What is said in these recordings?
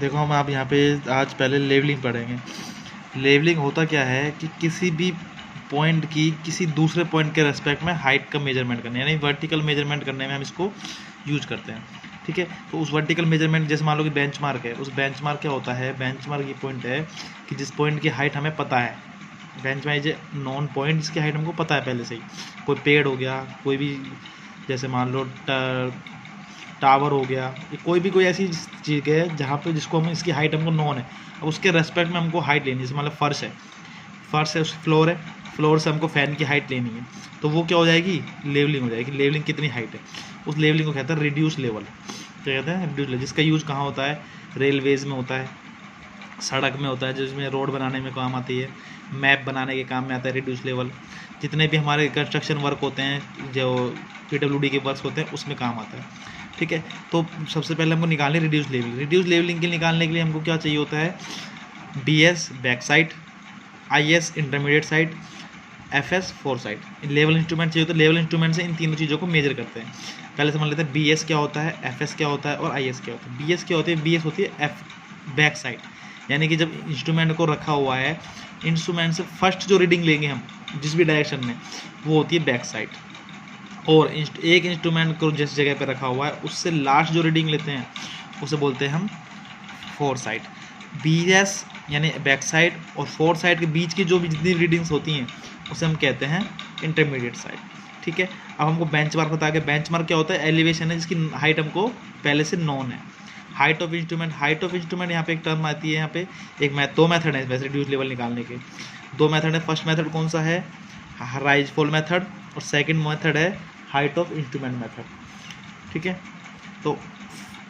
देखो हम आप यहाँ पे आज पहले लेवलिंग पढ़ेंगे। लेवलिंग होता क्या है कि किसी भी पॉइंट की किसी दूसरे पॉइंट के रेस्पेक्ट में हाइट का मेजरमेंट करने, यानी वर्टिकल मेजरमेंट करने में हम इसको यूज करते हैं। ठीक है, तो उस वर्टिकल मेजरमेंट जैसे मान लो कि बेंचमार्क है, उस बेंचमार्क क्या होता है, बेंचमार्क ये पॉइंट है कि जिस पॉइंट की हाइट हमें पता है, बेंचमार्क इज नॉन पॉइंट जिसकी हाइट हमको पता है पहले से ही। कोई पेड़ हो गया, कोई भी जैसे मान लो टावर हो गया, कोई ऐसी चीज़ है जहाँ पे जिसको हम इसकी हाइट हमको नॉन है, अब उसके रेस्पेक्ट में हमको हाइट लेनी है। जैसे मतलब फर्श है उस फ्लोर से हमको फ़ैन की हाइट लेनी है, तो वो क्या हो जाएगी, लेवलिंग हो जाएगी। लेवलिंग कितनी हाइट है, उस लेवलिंग को कहते हैं रिड्यूस लेवल। क्या कहते हैं, रिड्यूस लेवल, जिसका यूज़ कहाँ होता है, रेलवेज़ में होता है, सड़क में होता है, जिसमें रोड बनाने में काम आती है, मैप बनाने के काम में आता है रिड्यूस लेवल। जितने भी हमारे कंस्ट्रक्शन वर्क होते हैं, जो PWD के वर्क होते हैं, उसमें काम आता है। ठीक है, तो सबसे पहले हमको निकालनी रिड्यूस लेवलिंग। रिड्यूस लेवलिंग के निकालने के लिए हमको क्या चाहिए होता है, BS back side, IS intermediate side, FS four side. Level instrument चाहिए, तो लेवल इंस्ट्रूमेंट से इन तीनों चीज़ों को मेजर करते हैं। पहले समझ लेते हैं BS क्या होता है, FS क्या होता है और IS क्या होता है। BS क्या होती है, BS होती है बैक साइड, यानी कि जब इंस्ट्रूमेंट को रखा हुआ है, इंस्ट्रूमेंट से फर्स्ट जो रीडिंग लेंगे हम जिस भी डायरेक्शन में, वो होती है बैक साइड। और एक इंस्ट्रूमेंट को जिस जगह पे रखा हुआ है उससे लास्ट जो रीडिंग लेते हैं उसे बोलते हैं हम फोर साइड। BS यानी बैक साइड और फोर साइड के बीच की जो भी जितनी रीडिंग्स होती हैं उसे हम कहते हैं इंटरमीडिएट साइड। ठीक है, अब हमको बेंचमार्क बता के, बेंचमार्क क्या होता है, एलिवेशन है जिसकी हाइट हमको पहले से नॉन है। हाइट ऑफ इंस्ट्रूमेंट यहाँ पे एक टर्म आती है, यहाँ पे दो मेथड है वैसे रिड्यूस लेवल निकालने के। दो मेथड है, फर्स्ट मेथड कौन सा है, राइज फॉल मेथड, और सेकंड मेथड है हाइट ऑफ इंस्ट्रूमेंट मेथड। ठीक है, तो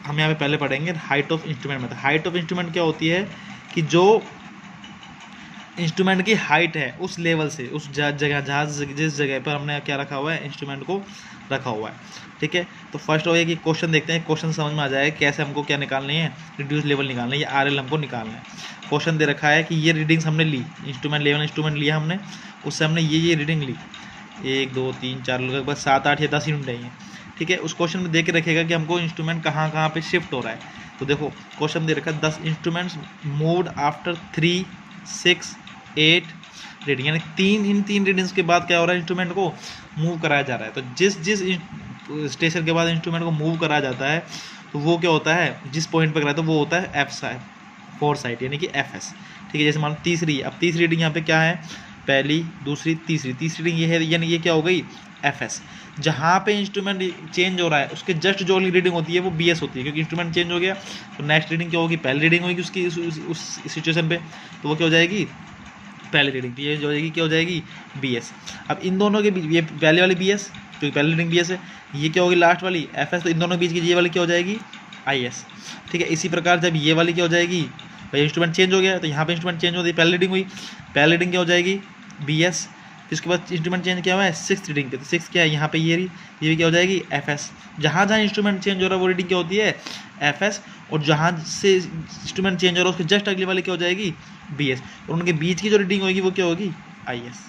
हम यहाँ पे पहले पढ़ेंगे height of instrument method. Height of instrument क्या होती है कि जो इंस्ट्रूमेंट की हाइट है उस लेवल से, उस जगह जहाँ जिस जगह पर हमने क्या रखा हुआ है, इंस्ट्रूमेंट को रखा हुआ है। ठीक है, तो फर्स्ट हो गया कि क्वेश्चन देखते हैं, क्वेश्चन समझ में आ जाएगा कैसे हमको क्या निकालनी है, रिड्यूस लेवल निकालना है, ये RL हमको निकालना है। क्वेश्चन दे रखा है कि ये रीडिंग्स हमने ली, इंस्ट्रूमेंट लिया हमने, उससे हमने ये रीडिंग ली, 1 2 3 4 लगभग 7 8 या 10 यूनिट है। ठीक है, उस क्वेश्चन में दे के रखेगा कि हमको इंस्ट्रूमेंट कहाँ कहाँ पे शिफ्ट हो रहा है। तो देखो क्वेश्चन दे रखा है 10 इंस्ट्रूमेंट्स मूव्ड आफ्टर 3 6 8 रीडिंग, यानी इन तीन रीडिंग्स के बाद क्या हो रहा है, इंस्ट्रूमेंट को मूव कराया जा रहा है। तो जिस स्टेशन के बाद इंस्ट्रूमेंट को मूव कराया जाता है तो वो क्या होता है, जिस पॉइंट पर कराया तो वो होता है F साइड, फोर साइड, यानी कि FS। ठीक है, जैसे मान लो तीसरी है, अब तीसरी रीडिंग यहाँ पे क्या है, पहली दूसरी तीसरी रीडिंग ये है, यानी ये क्या हो गई FS। जहाँ पे इंस्ट्रूमेंट चेंज हो रहा है उसके जस्ट जो अगली रीडिंग होती है वो BS होती है, क्योंकि इंस्ट्रूमेंट चेंज हो गया तो नेक्स्ट रीडिंग क्या होगी, पहली रीडिंग होगी उसकी उस सिचुएशन पे, तो वो क्या हो जाएगी, पहली रीडिंग। ये जो हो जाएगी क्या हो जाएगी, BS। अब इन दोनों के बीच, ये पहले वाली BS क्योंकि पहली रीडिंग BS है, ये क्या होगी लास्ट वाली FS, तो इन दोनों के बीच की ये वाली क्या हो जाएगी IS। ठीक है, इसी प्रकार जब ये वाली क्या हो जाएगी, भाई इंस्ट्रूमेंट चेंज हो गया तो यहाँ पे इंस्ट्रूमेंट चेंज होती है, पहली रीडिंग हुई, पहली रीडिंग क्या हो जाएगी BS, फिर उसके बाद इंस्ट्रूमेंट चेंज क्या हुआ है 6th रीडिंग पे, तो 6 क्या है यहाँ पे ये भी क्या हो जाएगी FS। जहाँ जहाँ इंस्ट्रूमेंट चेंज हो रहा है वो रीडिंग क्या होती है FS, और जहाँ से इंस्ट्रूमेंट चेंज हो रहा है उसके जस्ट अगली वाली क्या हो जाएगी BS, और उनके बीच की जो रीडिंग होगी वो क्या होगी IS।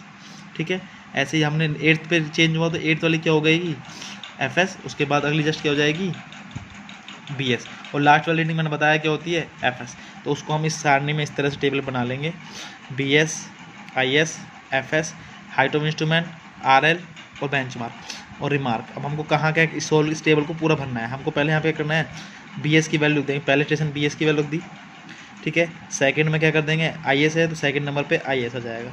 ठीक है, ऐसे ही हमने 8th पे चेंज हुआ तो 8th वाली क्या हो गई FS, उसके बाद अगली जस्ट क्या हो जाएगी BS, और लास्ट वाली रीडिंग मैंने बताया क्या होती है FS। तो उसको हम इस सारणी में इस तरह से टेबल बना लेंगे, BS IS FS, height of instrument RL और बेंचमार्क और रिमार्क। अब हमको कहाँ क्या इस टेबल को पूरा भरना है, हमको पहले यहाँ पे करना है BS की वैल्यू लिख देंगे, पहले स्टेशन BS की वैल्यू लिख दी। ठीक है, सेकंड में क्या कर देंगे IS है तो सेकंड नंबर पे IS आ जाएगा,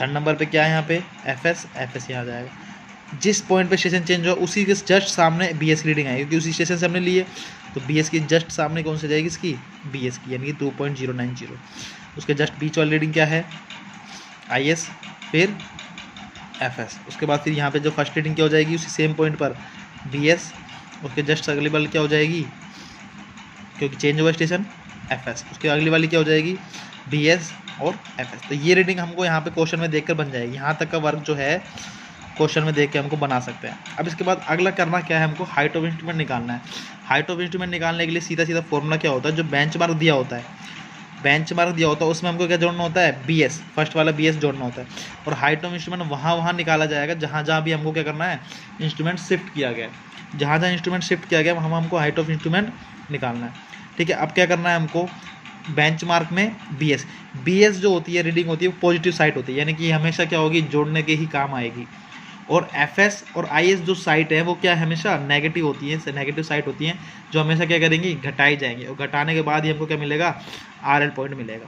थर्ड नंबर पे क्या है यहाँ पे FS यहाँ आ जाएगा। जिस पॉइंट पे स्टेशन चेंज हो उसी के जस्ट सामने BS की रीडिंग आएगी, क्योंकि उसी स्टेशन से हमने लिए, तो BS की जस्ट सामने कौन सी जाएगी इसकी BS की, यानी कि 2.090। उसके जस्ट बीच वाली रीडिंग क्या है IS, फिर FS, उसके बाद फिर यहाँ पे जो फर्स्ट रीडिंग क्या हो जाएगी उसी सेम पॉइंट पर BS, उसके जस्ट अगली वाली क्या हो जाएगी, क्योंकि चेंज हुआ स्टेशन FS, उसके अगली वाली क्या हो जाएगी BS और FS। तो ये रीडिंग हमको यहाँ पे क्वेश्चन में देखकर बन जाएगी, यहाँ तक का वर्क जो है क्वेश्चन में देख के हमको बना सकते हैं। अब इसके बाद अगला करना क्या है, हमको हाइट ऑफ इंस्ट्रूमेंट निकालना है। हाइट ऑफ इंस्ट्रूमेंट निकालने के लिए सीधा फॉर्मूला क्या होता है, जो बेंचमार्क दिया होता है उसमें हमको क्या जोड़ना होता है BS, फर्स्ट वाला BS जोड़ना होता है, और हाइट ऑफ इंस्ट्रूमेंट वहाँ निकाला जाएगा जहाँ जहाँ भी हमको क्या करना है, इंस्ट्रूमेंट शिफ्ट किया गया है। जहाँ जहाँ इंस्ट्रूमेंट शिफ्ट किया गया वहाँ हमको हाइट ऑफ इंस्ट्रूमेंट निकालना है। ठीक है, अब क्या करना है हमको, बेंचमार्क में बी एस जो होती है रीडिंग होती है वो पॉजिटिव साइड होती है, यानी कि हमेशा क्या होगी, जोड़ने के ही काम आएगी। और एफ एस और आई एस जो साइट है वो क्या है, हमेशा नेगेटिव होती है, नेगेटिव साइट होती हैं, जो हमेशा क्या करेंगी, घटाई जाएंगे, और घटाने के बाद ही हमको क्या मिलेगा, आर एल पॉइंट मिलेगा।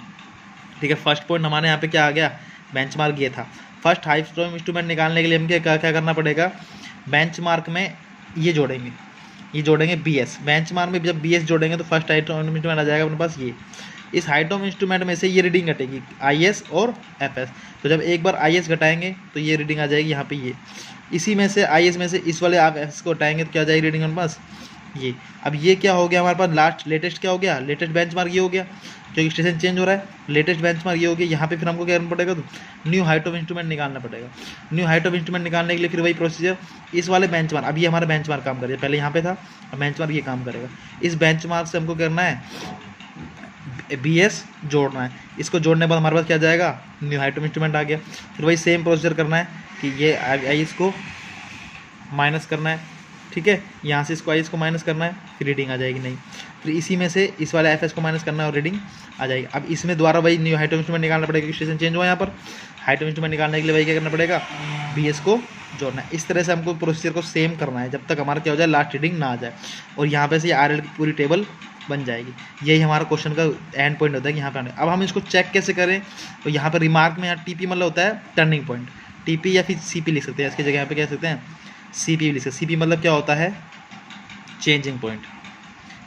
ठीक है, फर्स्ट पॉइंट हमारे यहाँ पे क्या आ गया, बेंचमार्क ये था। फर्स्ट हाई स्ट्रॉन्ग इंस्ट्रूमेंट निकालने के लिए हम क्या करना पड़ेगा, बेंचमार्क में ये जोड़ेंगे बी एस। बेंचमार्क में जब बी एस जोड़ेंगे तो फर्स्ट हाई स्ट्रॉन्ग इंस्ट्रूमेंट आ जाएगा अपने पास ये। इस हाई स्ट्रॉन्ग इंस्ट्रूमेंट में से ये रीडिंग घटेगी, आई एस और एफ एस। तो जब एक बार आई एस घटाएंगे तो ये रीडिंग आ जाएगी यहाँ पे ये। इसी में से आई एस में से इस वाले आप एफ को हटाएंगे तो क्या आ जाएगी रीडिंग हमारे पास ये। अब ये क्या हो गया हमारे पास, लेटेस्ट क्या हो गया, लेटेस्ट बेंचमार्क ये हो गया, क्योंकि स्टेशन चेंज हो रहा है, लेटेस्ट बेंचमार्क ये हो गया। यहाँ पे फिर हमको क्या करना पड़ेगा, तो न्यू हाइट ऑफ इंस्ट्रूमेंट निकालना पड़ेगा। न्यू हाइट ऑफ इंस्ट्रूमेंट निकालने के लिए फिर वही प्रोसीजर, इस वाले बेंचमार्क, अभी हमारा बेंचमार्क काम करेगा, पहले यहाँ पे था, अब बेंचमार्क ये काम करेगा। इस बेंचमार्क से हमको करना है बी एस जोड़ना है, इसको जोड़ने के बाद हमारे पास क्या जाएगा, न्यू हाइट ऑफ इंस्ट्रूमेंट आ गया। फिर वही सेम प्रोसीजर करना है कि ये आई इसको माइनस करना है, ठीक है, यहाँ से इसको आई इसको माइनस करना है, फिर रीडिंग आ जाएगी नहीं। फिर इसी में से इस वाले एफ एस को माइनस करना है और रीडिंग आ जाएगी। अब इसमें दोबारा वही न्यू हाइट ऑफ इंस्ट्रूमेंट निकालना पड़ेगा, क्योंकि स्टेशन चेंज हुआ यहाँ पर। हाइट ऑफ इंस्ट्रूमेंट निकालने के लिए वही क्या करना पड़ेगा, बी एस को जोड़ना है। इस तरह से हमको प्रोसीजर को सेम करना है जब तक हमारा क्या हो जाए, लास्ट रीडिंग ना आ जाए, और यहाँ पे से आर एल की पूरी टेबल बन जाएगी। यही हमारा क्वेश्चन का एंड पॉइंट होता है कि यहाँ पे आने। अब हम इसको चेक कैसे करें, तो यहाँ पर रिमार्क में यहाँ टीपी मतलब होता है टर्निंग पॉइंट, टीपी या फिर सीपी लिख सकते हैं, इसकी जगह यहाँ पे कह सकते हैं सीपी लिख सकते हैं। सीपी मतलब क्या होता है, चेंजिंग पॉइंट।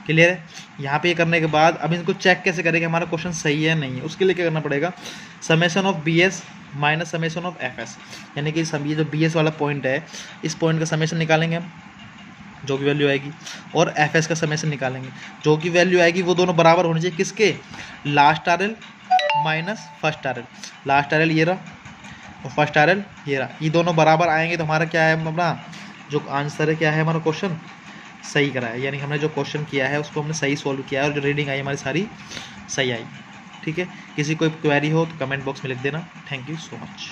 क्लियर है। यहाँ पे ये करने के बाद अब इनको चेक कैसे करेंगे हमारा क्वेश्चन सही है नहीं है, उसके लिए क्या करना पड़ेगा, summation of B S minus summation of F S, यानी कि ये जो बी एस वाला पॉइंट है, इस पॉइंट का समेशन निकालेंगे हम, जो की वैल्यू आएगी, और एफ एस का समेशन निकालेंगे, जो की वैल्यू आएगी वो दोनों बराबर होनी चाहिए, किसके, last R L minus first R L. Last R L ये रहा और फर्स्ट आर एल ये रहा, ये दोनों बराबर आएंगे तो हमारा क्या है, अपना जो आंसर है क्या है, हमारा क्वेश्चन सही करा है, यानी हमने जो क्वेश्चन किया है उसको हमने सही सॉल्व किया है, और जो रीडिंग आई हमारी सारी सही आई। ठीक है, किसी कोई क्वेरी हो तो कमेंट बॉक्स में लिख देना। Thank you so much.